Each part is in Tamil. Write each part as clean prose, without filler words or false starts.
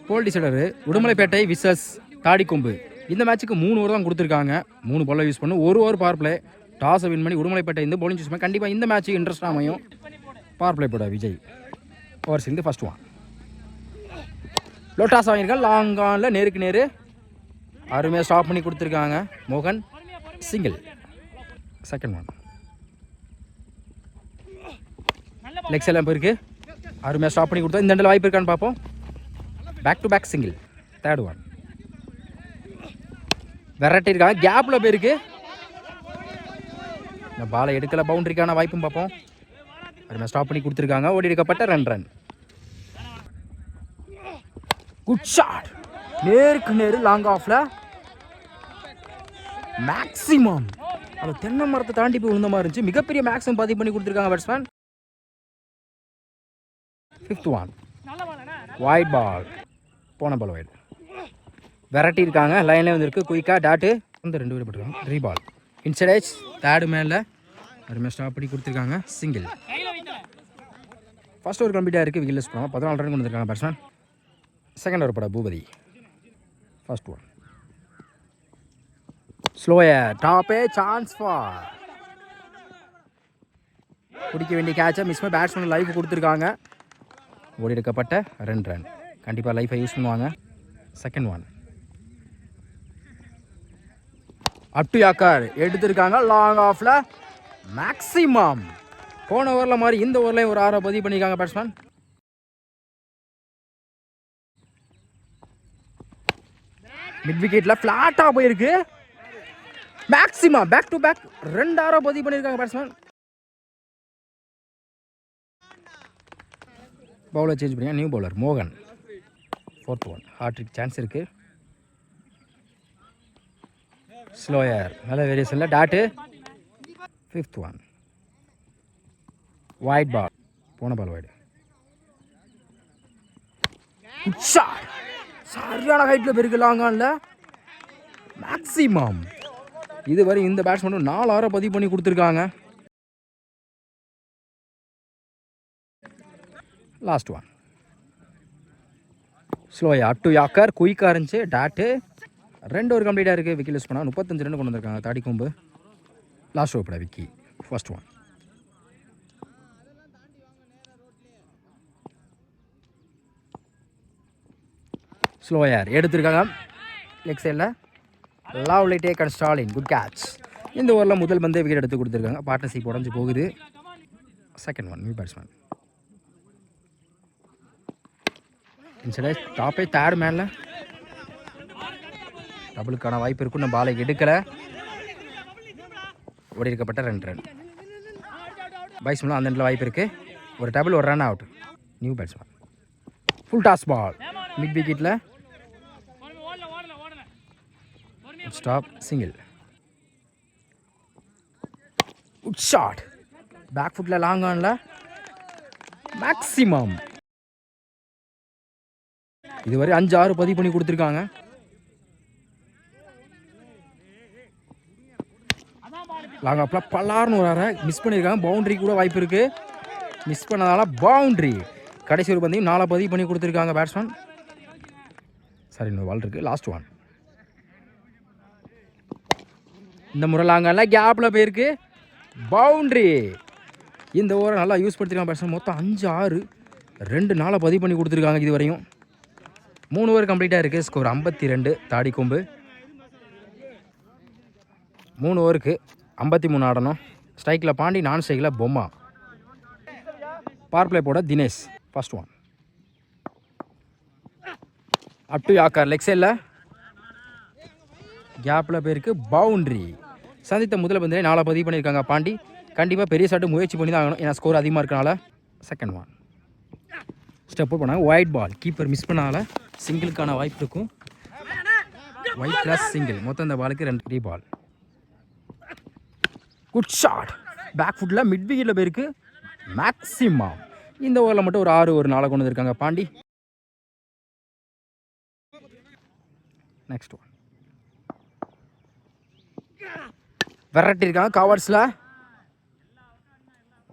போல் டிசைடரு உடுமலைப்பேட்டை விசஸ் தாடிக்கொம்பு. இந்த மேட்ச்சுக்கு 3 ஓவர் தான் கொடுத்துருக்காங்க. 3 பால்ல யூஸ் பண்ணு. 1 ஓவர் பவர் பிளே. டாஸை வின் பண்ணி உடுமலைப்பேட்டை இந்த பவுலிங் சூஸ் பண்ணி கண்டிப்பாக இந்த மேட்ச்சுக்கு இன்ட்ரெஸ்ட் அமையும். பவர் பிளே போட விஜய் ஓவர் சேர்ந்து ஃபர்ஸ்ட் ஒன். லோட்டாஸ் வாங்கியிருக்காங்க. லாங் ஆனில் நேருக்கு நேரு அருமையாக ஸ்டாப் பண்ணி கொடுத்துருக்காங்க. மோகன் சிங்கிள். Second one. லெக்ஸ் எல்லாம் போயிருக்கு. அருமையாக ஸ்டாப் பண்ணி கொடுத்தா இந்த இடத்துல வாய்ப்பு இருக்கான்னு பார்ப்போம். Back to back single. Third one. Variety இருக்காங்க. கேப்பில் போயிருக்கு. இந்த பாலை எடுக்கல. பவுண்டரிக்கான வாய்ப்பும் பார்ப்போம். அருமையாக ஸ்டாப் பண்ணி கொடுத்துருக்காங்க. ஓடி எடுக்கப்பட்ட ரன். Good shot. நேருக்கு நேரு லாங் ஆஃப்ல மேக்ஸிமம். அது தென்னை மரத்தை தாண்டி போய் விழுந்த மாதிரி இருந்துச்சு. மிகப்பெரிய மேக்ஸிமம் பதிவு பண்ணி கொடுத்துருக்காங்க batsman. Fifth one. Wide ball. போன பால் வைட். வெரைட்டி இருக்காங்க. லைன்லேயே வந்துருக்கு. குயிக்காக டாட்டு வந்து 2 பேர் போட்டுருக்காங்க. 3 பால். இன்சைட் ஏஜ் தேர்டு மேலே அருமையாக ஸ்டாப் பண்ணி கொடுத்துருக்காங்க. சிங்கிள். ஃபர்ஸ்ட் ஓவர் கம்ப்ளீட்டாக இருக்குது. விக்கெட் லெஸ் பண்ணாமல் 14 ரன் கொண்டு வந்திருக்காங்க பேட்ஸ்மேன். செகண்ட் ஓவர் பட பூபதி. First one. ஸ்லோயர் டாப்பே சான்ஸ் ஃபார். பிடிக்க வேண்டிய கேட்சை மிஸ் பண்ணி பேட்ஸ்மேன் லைஃப் கொடுத்துருக்காங்க. ஓடி எடுக்கப்பட்ட 2 ரன். கண்டிப்பாக லைஃபை யூஸ் பண்ணுவாங்க. Second one. Up to yorker எடுத்திருக்காங்க. லாங் ஆஃப்ல மேக்ஸிமம். போன ஓவரில் மாதிரி இந்த ஓவர்லையும் ஒரு 6 பதிவு பண்ணியிருக்காங்க பேட்ஸ்மேன். மிட் விக்கெட்டில் ஃப்ளாட்டாக போயிருக்கு. மேக்ஸிமம் பேக் டு பேக் 2 6 பதிவு பண்ணியிருக்காங்க பேட்ஸ்மேன். பவுலர் சேஞ்ச் பண்ணியா. நியூ பவுலர் மோகன். Fourth one. ஹார்ட்ரிக் சான்ஸ் இருக்குது. ஸ்லோயர் நல்ல வேரியேஷனில் dot. Fifth one. Wide ball. போன பால் வைடு. சரியான ஹைட்டில் போயிருக்கு. லாங் ஆனில் மேக்ஸிமம். இதுவரை இந்த பேட்ஸ்மேன் 4 6 பதிவு பண்ணி கொடுத்துருக்காங்க. Last one. Slower up to yorker. குயிக்காக இருந்துச்சு. டாட்டு. 2 ஓவர் கம்ப்ளீட்டாக இருக்குது. விக்கெட் லெஸ் பண்ணால் 35 ரன் கொண்டு வந்திருக்காங்க தாடிக்கொம்பு. லாஸ்ட் ஓவர் பட விக்கி. First one. ஸ்லோயர் எடுத்திருக்காங்க. லெக் சைடில் lovely take and Stalin. Good catch. இந்த ஓவரில் முதல் பந்தே விக்கெட் எடுத்து கொடுத்துருக்காங்க. பார்ட்னர்ஷிப் உடஞ்சி போகுது. Second one. New batsman. Inside டாப்பே தேர்ட் மேனில் டபுளுக்கான வாய்ப்பு இருக்கும். நம்ம பாலை எடுக்கலை. ஓடி இருக்கப்பட்ட 2 ரன். பைஸ்மெல்லாம் அந்த இடத்துல வாய்ப்பு இருக்குது. ஒரு டபுள் ஒரு run out. New batsman. Full toss ball. Mid விக்கெட்டில் stop. Single. Good shot. Back ஃபுட்டில் லாங் ஆனில் மேக்ஸிமம். இதுவரை 5 6 பதிவு பண்ணி கொடுத்துருக்காங்க. லாங் ஆஃபில் பல்லார்னு ஒரு அரை மிஸ் பண்ணியிருக்காங்க. பவுண்ட்ரி கூட வாய்ப்பு இருக்குது. மிஸ் பண்ணதால பவுண்ட்ரி. கடைசி ஒரு பந்தையும் 4 பதிவு பண்ணி கொடுத்துருக்காங்க பேட்ஸ்மேன். சரி, இன்னொரு பால் இருக்குது. Last one. இந்த முறை லாங்கால கேப்பில் போயிருக்கு. பவுண்ட்ரி. இந்த ஓவரை நல்லா யூஸ் படுத்திருக்காங்க பேட்ஸ்மேன். மொத்தம் 5 6 2 4 பதிவு பண்ணி கொடுத்துருக்காங்க. இது வரையும் 3 ஓவர் கம்ப்ளீட்டாக இருக்குது. ஸ்கோர் 52 தாடிக்கொம்பு. 3 ஓவருக்கு 53 ஆடணும். ஸ்ட்ரைக்கில் பாண்டி, நான் ஸ்ட்ரைக்கில் பொம்மா. பவர் பிளே போட Dinesh. First one. Up to yorker. Leg சைடில் கேப்பில் போயிருக்கு. பவுண்ட்ரி. சந்தித்த முதல் பந்திலே 4 பதிவு பண்ணியிருக்காங்க பாண்டி. கண்டிப்பாக பெரிய ஷாட்டு முயற்சி பண்ணி தான் ஆகணும். ஏன்னா ஸ்கோர் அதிகமாக இருக்கனால. Second one. ஸ்டெப் பண்ணாங்க. Wide ball. கீப்பர் மிஸ் பண்ணால சிங்கிளுக்கான வாய்ப்பு இருக்கும். Wide plus single. மொத்தம் இந்த பாலுக்கு 2 பால். Good shot. பேக் ஃபுட்டில் மிட் விக்கெட்டில் போயிருக்கு. மேக்ஸிமம். இந்த ஓவரில் மட்டும் ஒரு 6 ஒரு 4 கொண்டு வந்திருக்காங்க பாண்டி. Next one. வெரைட்டி இருக்காங்க கவர்ஸில்.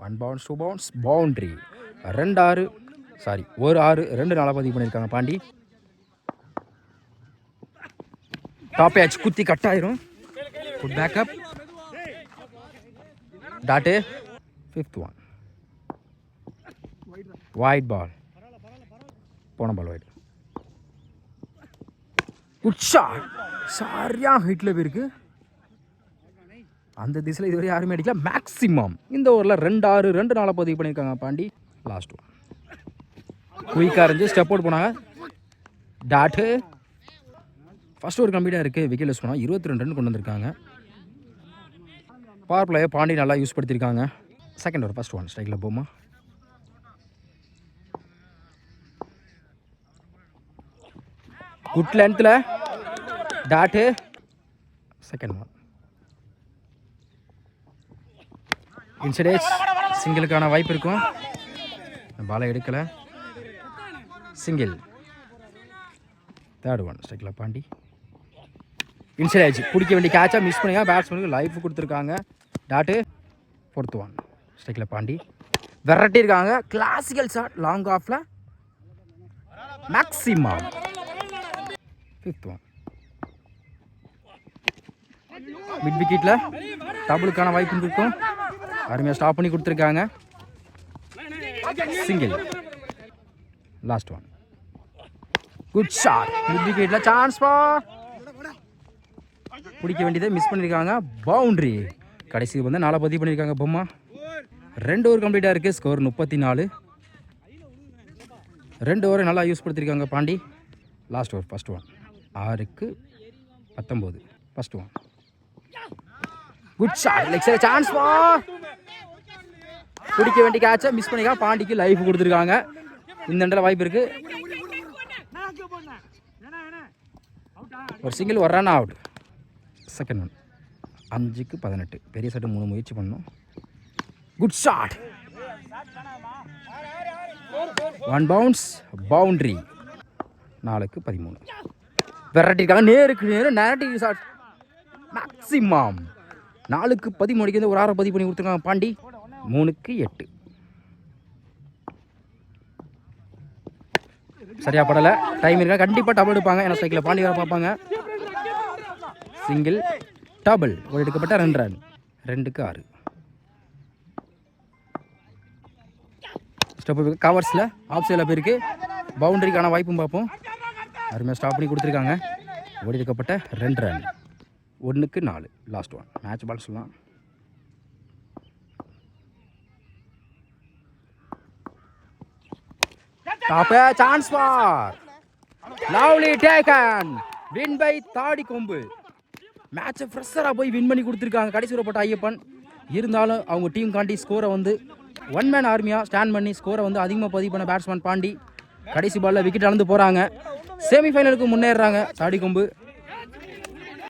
1 பவுன்ஸ் 2 பவுன்ஸ் பவுண்ட்ரி. 2 6 சாரி 1 6 2 4 பதிவு பண்ணியிருக்காங்க பாண்டி. டாப் ஏட்ச் குத்தி கட் ஆயிரும். Good backup. Dot. 5th one. Wide ball. போன பால் வைட். Good shot. சரியான ஹைட்டில் போயிருக்கு. அந்த திசையில் இதுவரை யாருமே அடிக்கல. மேக்ஸிமம் இந்த ஓவரில் 2-6 2-4 பதிவு பண்ணியிருக்காங்க பாண்டி. Last one. குயிக்காக இருந்து ஸ்டெப் அவுட் போனாங்க. டாட்டு. ஃபர்ஸ்ட் ஓவர் கம்ப்ளீட்டாக இருக்குது. விக்கெட் லூஸ் பண்ணால் 22 ரன் கொண்டு வந்திருக்காங்க. பவர் பிளேயை பாண்டி நல்லா யூஸ் படுத்தியிருக்காங்க. Second over first one. ஸ்ட்ரைக்கில் போமா. குட் லென்த்தில். டாட்டு. Second one. இன்சைட் சிங்கிளுக்கான வாய்ப்பு இருக்கும். பாலை எடுக்கலை. சிங்கிள். Third one. ஸ்ட்ரைக்கில் பாண்டி. இன்சைட் ஆயிடுச்சு. பிடிக்க வேண்டிய கேட்சாக மிஸ் பண்ணிங்க. பேட்ஸ்மேனுக்கு லைஃப் கொடுத்துருக்காங்க. டாட்டு. 4th one. ஸ்ட்ரைக்கில் பாண்டி. விரட்டியிருக்காங்க. கிளாசிக்கல் ஷாட் லாங் ஆஃபில். மேக்ஸிமம். 5th one. மிட் விக்கெட்டில் டபுளுக்கான வாய்ப்பு இருக்கும். அருமையாக ஸ்டாப் பண்ணி கொடுத்துருக்காங்க. Single. Last one. Good shot. Mid விக்கெட்டில் சான்ஸ் பார். பிடிக்க வேண்டியதை மிஸ் பண்ணியிருக்காங்க. பவுண்ட்ரி. கடைசி வந்து 4 பதிவு பண்ணியிருக்காங்க. பொம்மா 2 ஓவர் கம்ப்ளீட்டாக இருக்குது. ஸ்கோர் 34. 2 ஓவரை நல்லா யூஸ் படுத்திருக்காங்க Pandi. Last over first one. 6க்கு 19. First one. Good shot. Leg side chance பார். பிடிக்க வேண்டிய கேட்சை மிஸ் பண்ணிக்கா. பாண்டிக்கு லைஃப் கொடுத்துருக்காங்க. இந்த இடத்துல வாய்ப்பு இருக்குது. ஒரு சிங்கிள் ஒரு ரன் அவுட். Second one. 5க்கு 18. பெரிய சட்டு 3 முயற்சி பண்ணணும். Good shot. 1 பவுன்ஸ். பவுண்ட்ரி. 4க்கு 13. விரட்டிருக்காங்க. நேருக்கு நேரு நேரட்டிவ் ஷாட். மேக்ஸிமம். 4க்கு 13 ஒரு 6 பதிவு பண்ணி கொடுத்துருக்காங்க பாண்டி. 3க்கு 8. சரியா படலை. டைம் இருக்கா. கண்டிப்பாக டபுள் எடுப்பாங்க. ஏன்னா ஸ்ட்ரைக்கில் பாண்டி வர பார்ப்பாங்க. சிங்கிள். டபுள். ஒரு எடுக்கப்பட்ட 2 ரன். 2க்கு 6. ஸ்டெப் கவர்ஸில் ஆஃப் சைடில் போயிருக்கு. பவுண்டரிக்கான வாய்ப்பும் பார்ப்போம். அருமையாக ஸ்டாப் பண்ணி கொடுத்துருக்காங்க. ஓடி எடுக்கப்பட்ட 2 ரன். 1க்கு 4. Last one. மேட்ச் பால் சொல்லலாம். Top chance for. Lovely taken. Win by தாடி கொம்பு. மேட்சை ஃப்ரெஷராக போய் வின் பண்ணி கொடுத்துருக்காங்க. கடைசி வரப்பட்ட ஐயப்பன். இருந்தாலும் அவங்க டீம் காண்டி ஸ்கோரை வந்து 1 மேன் ஆர்மியாக ஸ்டாண்ட் பண்ணி ஸ்கோரை வந்து அதிகமாக பதிவு பண்ண பேட்ஸ்மேன் பாண்டி கடைசி பாலில் விக்கெட் அளந்து போகிறாங்க. செமிஃபைனலுக்கு முன்னேறுறாங்க தாடி கொம்பு.